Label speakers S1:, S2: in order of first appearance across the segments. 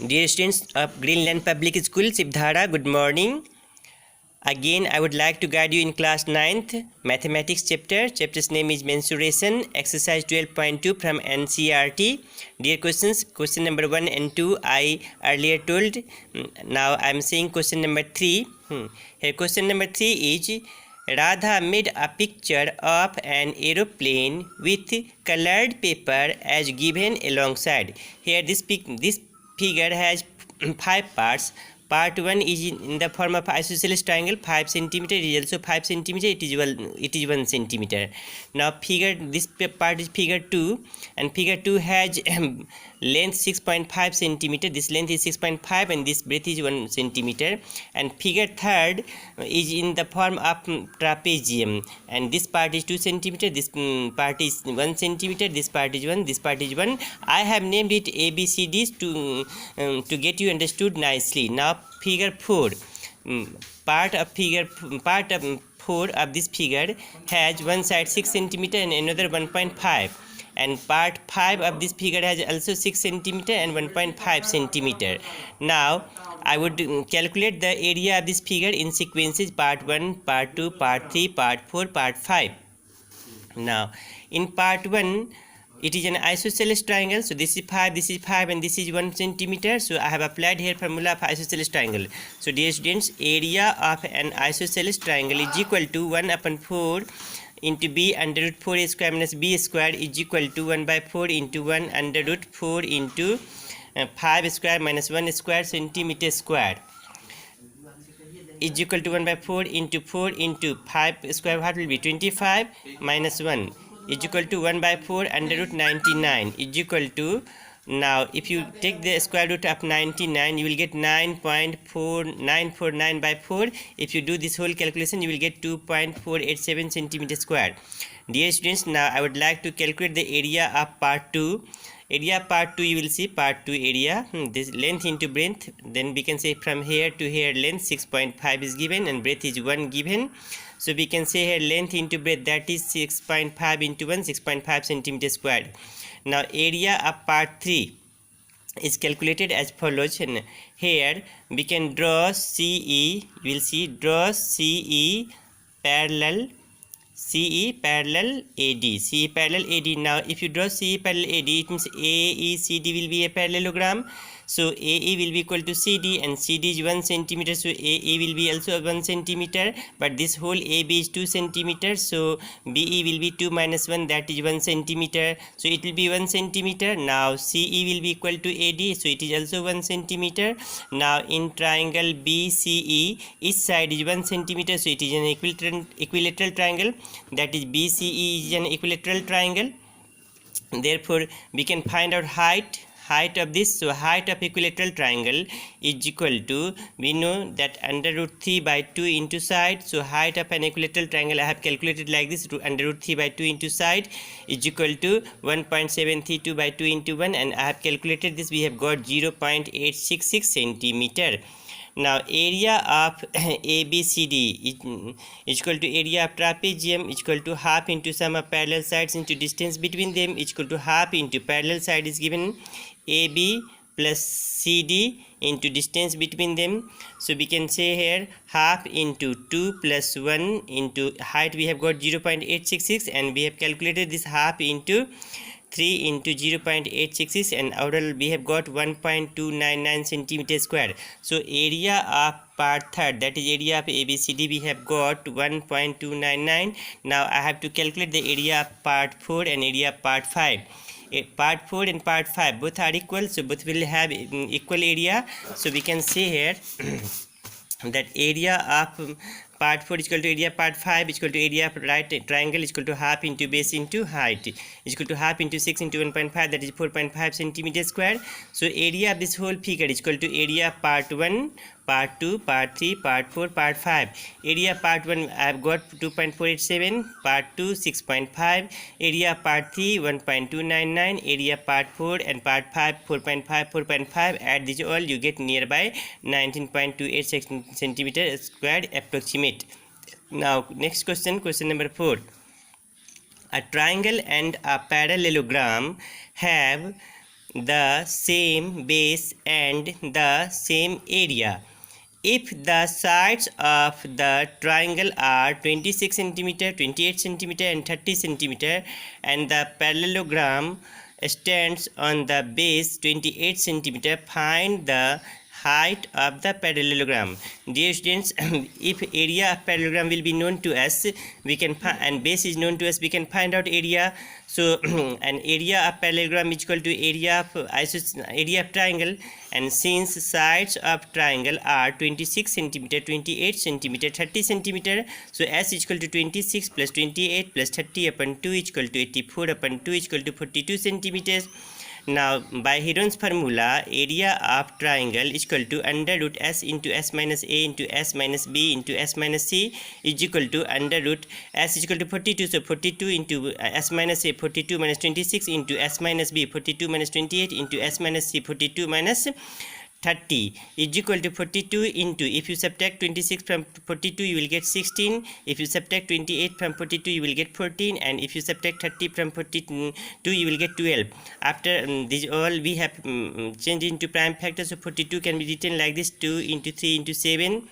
S1: Dear students of Greenland Public School, Sibdhara, good morning. Again, I would like to guide you in class 9th mathematics chapter. Chapter's name is mensuration, exercise 12.2 from NCERT. Dear questions, question number 1 and 2 I earlier told. Now I am saying question number 3. Here question number 3 is Radha made a picture of an aeroplane with colored paper as given alongside. Here this figure has 5 parts. Part 1 is in the form of isosceles triangle, 5 cm. It is also 5 cm. It is 1 cm. Now this part is figure 2, and figure 2 has length 6.5 cm. This length is 6.5 and this breadth is 1 cm. And figure 3 is in the form of trapezium, and this part is 2 cm. This part is 1 cm. This part is 1. This part is 1. I have named it ABCDs to get you understood nicely. Now figure 4, part of 4 of this figure has one side 6 cm and another 1.5, and part 5 of this figure has also 6 cm and 1.5 cm. Now I would calculate the area of this figure in sequences: part 1, part 2, part 3, part 4, part 5. Now in part 1, it is an isosceles triangle, so this is 5, this is 5, and this is 1 cm. So I have applied here formula of isosceles triangle. So dear students, area of an isosceles triangle is equal to 1 upon 4 into b under root 4 square minus b square is equal to 1 by 4 into 1 under root 4 into 5 square minus 1 square centimeter square is equal to 1 by 4 into 5 square. What will be 25 minus 1 is equal to 1 by 4 under root 99 is equal to, now if you take the square root of 99 you will get 9.4949 by 4. If you do this whole calculation you will get 2.487 centimeter square. Dear students, now I would like to calculate the area of part 2. Area of part 2, you will see part 2 area, this length into breadth, then we can say from here to here length 6.5 is given and breadth is 1 given. So we can say here length into breadth, that is 6.5 into 1, 6.5 centimeter squared. Now area of part 3 is calculated as follows. And here we can draw CE, you will see draw CE parallel AD. CE parallel AD. Now if you draw CE parallel AD, it means AECD will be a parallelogram. So AE will be equal to CD, and CD is 1 cm. So AE will be also 1 cm. But this whole AB is 2 cm. So BE will be 2 minus 1, that is 1 cm. So it will be 1 cm. Now CE will be equal to AD. So it is also 1 cm. Now in triangle BCE, each side is 1 cm. So it is an equilateral triangle. That is BCE is an equilateral triangle. Therefore we can find out height of this. So height of equilateral triangle is equal to, we know that under root 3 by 2 into side. So height of an equilateral triangle I have calculated like this: under root 3 by 2 into side is equal to 1.732 by 2 into 1, and I have calculated this. We have got 0.866 centimeter. Now area of ABCD is equal to area of trapezium is equal to half into sum of parallel sides into distance between them is equal to half into parallel side is given AB plus CD into distance between them. So we can say here half into 2 plus 1 into height we have got 0.866, and we have calculated this half into 3 into 0.866, and overall we have got 1.299 centimeter square. So area of part 3rd, that is area of ABCD, we have got 1.299. Now I have to calculate the area of part 4 and area of part 5. Part 4 and part 5 both are equal, so both will have equal area. So we can say here that area of part 4 is equal to area of part 5 is equal to area of right triangle is equal to half into base into height is equal to half into 6 into 1.5, that is 4.5 centimeter square. So area of this whole figure is equal to area of part 1, part 2, part 3, part 4, part 5. Area of part 1 I have got 2.487, part 2 6.5, area of part 3 1.299, area of part 4 and part 5 4.5. Add these all, you get nearby 19.28 centimeter squared approximate. Now next question, question number 4. A triangle and a parallelogram have the same base and the same area. If the sides of the triangle are 26 cm, 28 cm and 30 cm and the parallelogram stands on the base 28 cm, find the height of the parallelogram. Dear students, if area of parallelogram will be known to us, we can find, and base is known to us, we can find out area. So an area of parallelogram is equal to area of triangle, and since sides of triangle are 26 cm, 28 cm, 30 cm, so s is equal to 26 plus 28 plus 30 upon 2 is equal to 84 upon 2 is equal to 42 centimeters. Now by Heron's formula, area of triangle is equal to under root s into s minus a into s minus b into s minus c is equal to under root s is equal to 42. So 42 into s minus a, 42 minus 26 into s minus b, 42 minus 28 into s minus c, 42 minus 30 is equal to 42 into, if you subtract 26 from 42 you will get 16, if you subtract 28 from 42 you will get 14, and if you subtract 30 from 42 you will get 12. After this all we have changed into prime factor, so 42 can be written like this: 2 into 3 into 7.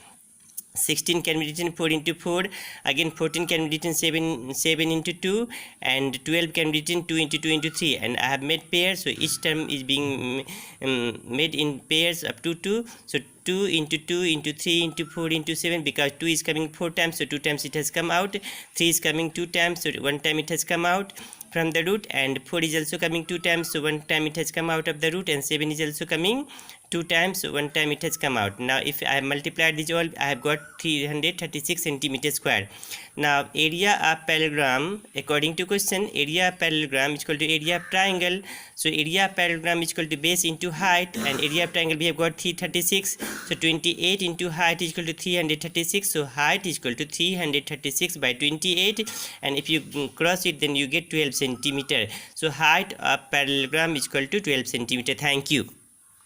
S1: 16 can be written 4 into 4, again 14 can be written 7 into 2, and 12 can be written 2 into 2 into 3, and I have made pairs, so each term is being made in pairs up to 2. So 2 into 2 into 3 into 4 into 7, because 2 is coming 4 times, so 2 times it has come out. 3 is coming 2 times, so 1 time it has come out from the root, and 4 is also coming 2 times, so 1 time it has come out of the root, and 7 is also coming 2 times, so 1 time it has come out. Now if I have multiplied this all, I have got 336 centimeter square. Now area of parallelogram, according to question, area of parallelogram is equal to area of triangle. So area of parallelogram is equal to base into height, and area of triangle we have got 336, so 28 into height is equal to 336, so height is equal to 336 by 28, and if you cross it then you get 12 centimeter. So height of parallelogram is equal to 12 centimeter. Thank you.